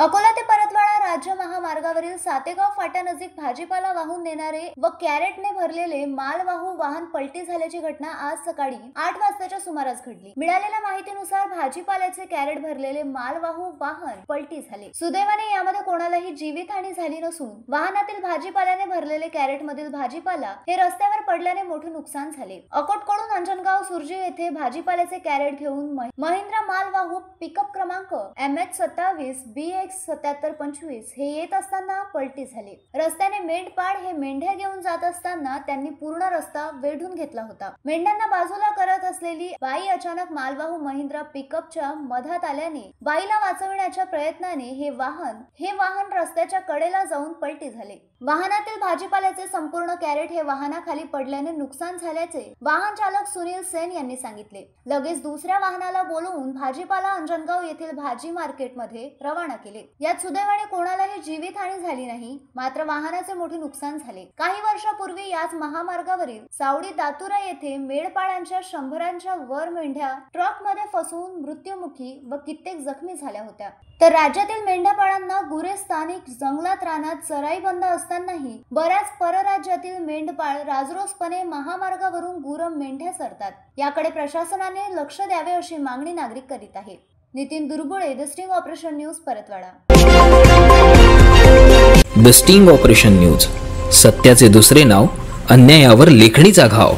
अकोला ते परतवाडा राज्य महामार्गावरील सातेगाव फाट्यानजीक भाजीपाला वाहून नेणारे व कॅरेटने भरलेले मालवाहू वाहन पलटी झाल्याची घटना आज सकाळी 8 वाजताच्या सुमारास घडली। मिळालेल्या माहितीनुसार भाजीपाल्याचे कॅरेट भरलेले मालवाहू वाहन पलटी झाले। सुदैवाने यामध्ये कोणालाही जीवितहानी झाली नसून वाहनातील भाजीपाल्याने भरलेले कॅरेट मधील भाजीपाला हे रस्त्यावर पडल्याने मोठे नुकसान झाले। अकोटकडून अंजनगाव सुर्जी येथे भाजीपाल्याचे कॅरेट घेऊन महिंद्रा मालवाहू पिकअप क्रमांक MH27 BX7725 हे येत असताना पलटी झाले। रस्त्याने मेंढपाळ हे मेंढ्या घेऊन जात असताना त्यांनी पूर्ण रस्ता वेढून घेतला होता। मेंढ्यांना बाजूला करत असलेली बाई अचानक मालवाहू महिंद्रा पिकअपच्या मधात आल्याने बाईला वाचविण्याच्या प्रयत्नाने हे वाहन रस्त्याच्या कडेला जाऊन पलटी झाले। वाहनातील भाजीपाल्याचे संपूर्ण कॅरेट हे वाहनाखाली पडल्याने नुकसान झाल्याचे वाहन चालक सुनील सेन यांनी सांगितले। लगेच दुसऱ्या वाहनाला बोलवून भाजीपाला अंजनगाव येथील भाजी मार्केटमध्ये रवाना केले। यात सुदैवाने कोणालाही जीवितहानी झाली नाही, मात्र वाहनाचे मोठे नुकसान झाले। काही वर्षापूर्वी याच महामार्गावरील सावडी दातुरा येथे मेंढपाळांच्या 100च्या वर मेंढ्या ट्रकमध्ये फसवून मृत्युमुखी व कित्येक जखमी झाल्या होत्या। तर राज्यातील मेंढपाळांना गुरे स्थानिक जंगलात रानात चराई बंद असतानाही बऱ्याच परराज्यातील मेंढपाळ राजरोसपणे महामार्गावरून गुरं मेंढ्या सरतात। याकडे प्रशासनाने लक्ष द्यावे अशी मागणी नागरिक करीत आहेत। Nitin Durbule, the sting operation news, Paratwada. The sting operation news, सत्याचे दुसरे नाव, अन्यायावर लेखणीचा घाव।